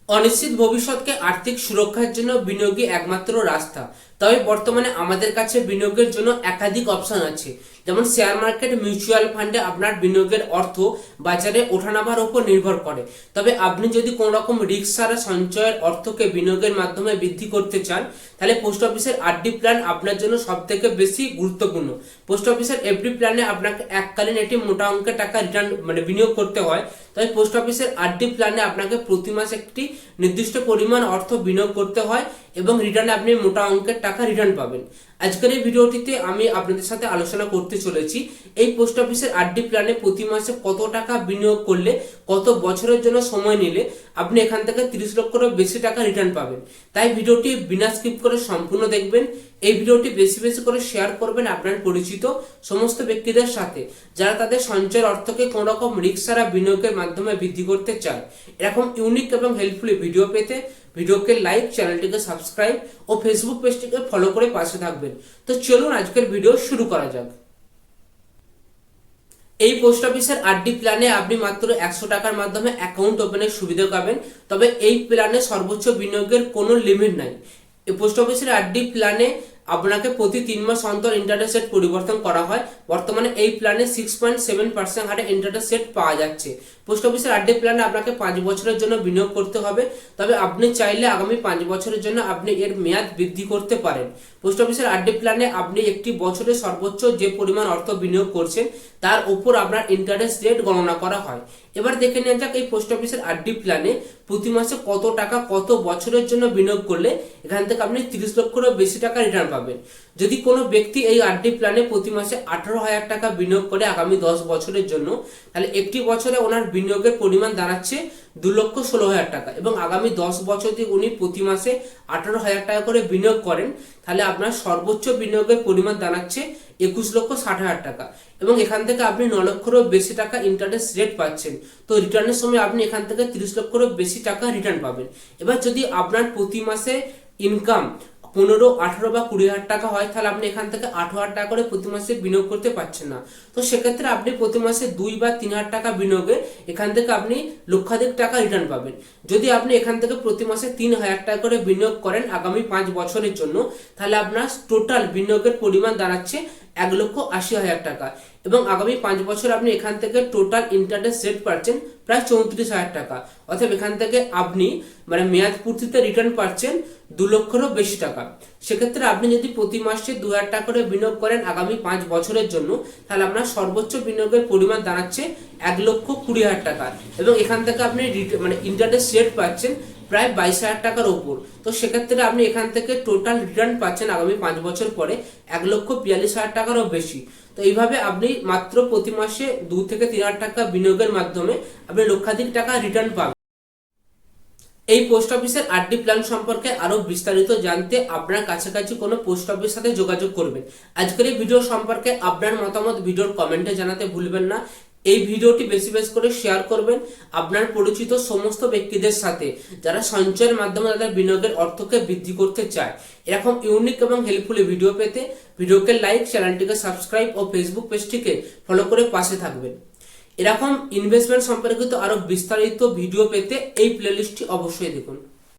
অনিশ্চিত ভবিষ্যৎকে আর্থিক সুরক্ষার জন্য বিনিয়োগই একমাত্র রাস্তা। তবে বর্তমানে আমাদের কাছে বিনিয়োগের জন্য একাধিক অপশন আছে, যেমন শেয়ার মার্কেট, মিউচুয়াল ফান্ডে আপনার বিনিয়োগের অর্থ বাজারে ওঠানামার উপর নির্ভর করে। তবে আপনি যদি কোনো রকম রিস্ক ছাড়া সঞ্চয়ের অর্থকে বিনিয়োগের মাধ্যমে বৃদ্ধি করতে চান, তাহলে পোস্ট অফিসের আরডি প্ল্যান আপনার জন্য সব থেকে বেশি গুরুত্বপূর্ণ। পোস্ট অফিসের এফডি প্ল্যানে আপনাকে এককালীন একটি মোটা অঙ্কের টাকা রিটার্ন বিনিয়োগ করতে হয়। তবে পোস্ট অফিসের আরডি প্ল্যানে আপনাকে প্রতি মাসে একটি নির্দিষ্ট পরিমাণ অর্থ বিনিয়োগ করতে হয় এবং রিটার্নে আপনি মোটা অঙ্কের টাকা রিটার্ন পাবেন। আজকের এই ভিডিওটিতে আমি আপনাদের সাথে আলোচনা করতে চলেছি এই পোস্ট অফিসের আরডি প্ল্যানে প্রতি মাসে কত টাকা বিনিয়োগ করলে, কত বছরের জন্য সময় নিলে আপনি এখান থেকে 30 লক্ষেরও বেশি টাকা রিটার্ন পাবেন। তাই ভিডিওটি বিনা স্কিপ করে সম্পূর্ণ দেখবেন। এই ভিডিওটি বেশি বেশি করে শেয়ার করবেন আপনার পরিচিত সমস্ত ব্যক্তিদের সাথে, যারা তাদের সঞ্চয়ের অর্থকে কোনো রকম রিস্ক ছাড়া বিনিয়োগের মাধ্যমে বৃদ্ধি করতে চায়। এরকম ইউনিক এবং হেল্পফুল ভিডিও পেতে ভিডিওকে লাইক, চ্যানেলটিকে সাবস্ক্রাইব ও ফেসবুক পেজটিকে ফলো করে পাশে থাকবেন। তো চলুন আজকের ভিডিও শুরু করা যাক। এই পোস্ট অফিসের আরডি প্ল্যানে আপনি মাত্র 100 টাকার মাধ্যমে অ্যাকাউন্ট ওপেনের সুবিধা পাবেন। তবে এই প্ল্যানে সর্বোচ্চ বিনিয়োগের কোনো লিমিট নাই। এই পোস্ট অফিসের আরডি প্ল্যানে আপনাকে প্রতি 3 মাস অন্তর ইন্টারেস্ট রেট পরিবর্তন করা হয়। বর্তমানে এই প্ল্যানে 6.7% হারে ইন্টারেস্ট রেট পাওয়া যাচ্ছে। পোস্ট অফিসের আরডি প্ল্যানে আপনাকে 5 বছরের জন্য বিনিয়োগ করতে হবে। তবে আপনি চাইলে আগামী 5 বছরের জন্য আপনি এর মেয়াদ বৃদ্ধি করতে পারেন। পোস্ট অফিসের আরডি প্ল্যানে আপনি একটি বছরে সর্বোচ্চ যে পরিমাণ অর্থ বিনিয়োগ করছেন তার উপর আপনার ইন্টারেস্ট রেট গণনা করা হয়। এবার দেখে নেওয়া যাক এই পোস্ট অফিসের আরডি প্ল্যানে প্রতি মাসে কত টাকা কত বছরের জন্য বিনিয়োগ করলে এখান থেকে আপনি 30 লক্ষেরও বেশি টাকা রিটার্ন পাবেন। যদি কোনো ব্যক্তি এই আরডি প্ল্যানে প্রতি মাসে 18,000 টাকা বিনিয়োগ করে আগামী 10 বছরের জন্য, তাহলে একটি বছরে ওনার বিনিয়োগের পরিমাণ দাঁড়াচ্ছে 2,16,000 টাকা এবং আগামী 10 বছর যদি উনি প্রতি মাসে 18,000 টাকা করে বিনিয়োগ করেন, তাহলে আপনার সর্বোচ্চ বিনিয়োগের পরিমাণ দাঁড়াচ্ছে 21,60,000 টাকা এবং এখান থেকে আপনি 9 লক্ষেরও বেশি টাকা ইন্টারেস্ট রেট পাচ্ছেন। তো রিটার্নের সময় আপনি এখান থেকে 30 লক্ষেরও বেশি টাকা রিটার্ন পাবেন। এবার যদি আপনার প্রতি মাসে ইনকাম 15, 18 বা 20,000 টাকা হয়, তাহলে আপনি এখান থেকে 8,000 টাকা করে প্রতি মাসে বিনিয়োগ করতে পারছেন না। তো সেক্ষেত্রে আপনি প্রতি মাসে 2 বা 3,000 টাকা বিনিয়োগে এখান থেকে আপনি লক্ষাধিক টাকা রিটার্ন পাবেন। যদি আপনি এখান থেকে প্রতি মাসে 3,000 টাকা করে বিনিয়োগ করেন আগামী 5 বছরের জন্য, তাহলে আপনার টোটাল বিনিয়োগের পরিমাণ দাঁড়াচ্ছে 1,80,000 টাকা এবং আগামী 5 বছর আপনি এখান থেকে টোটাল ইন্টারেস্ট রেট পাচ্ছেন প্রায় 34,000 টাকা। অর্থাৎ এখান থেকে আপনি মেয়াদ পূর্তিতে রিটার্ন পাচ্ছেন 2 লক্ষেরও বেশি টাকা। সেক্ষেত্রে আপনি যদি প্রতি মাসে 2,000 টাকা করে বিনিয়োগ করেন আগামী 5 বছরের জন্য, তাহলে আপনার সর্বোচ্চ বিনিয়োগের পরিমাণ দাঁড়াচ্ছে 1,20,000 টাকা এবং এখান থেকে আপনি ইন্টারেস্ট রেট পাচ্ছেন প্রায় 22,000 টাকার ওপর। তো সেক্ষেত্রে আপনি এখান থেকে টোটাল রিটার্ন পাচ্ছেন আগামী 5 বছর পরে 1,42,000 টাকারও বেশি। তো এইভাবে আপনি মাত্র প্রতি মাসে 2 থেকে 3,000 টাকা বিনিয়োগের মাধ্যমে আপনি লক্ষাধিক টাকা রিটার্ন পাবেন। এই পোস্ট অফিসের আরডি প্ল্যান সম্পর্কে আরো বিস্তারিত জানতে আপনার কাছাকাছি কোনো পোস্ট অফিসের সাথে যোগাযোগ করবেন। আজকের এই ভিডিও সম্পর্কে আপনার মতামত ভিডিওর কমেন্টে জানাতে ভুলবেন না। এই ভিডিওটি বেশি বেশি করে শেয়ার করবেন আপনার পরিচিত সমস্ত ব্যক্তিদের সাথে, যারা সঞ্চয়ের মাধ্যমে তাদের বিনিয়োগের অর্থকে বৃদ্ধি করতে চায়। এরকম ইউনিক এবং হেল্পফুল ভিডিও পেতে ভিডিওকে লাইক, চ্যানেলটিকে সাবস্ক্রাইব ও ফেসবুক পেজটিকে ফলো করে পাশে থাকবেন। এরকম ইনভেস্টমেন্ট সম্পর্কিত আরো বিস্তারিত ভিডিও পেতে এই প্লেলিস্টটি অবশ্যই দেখুন।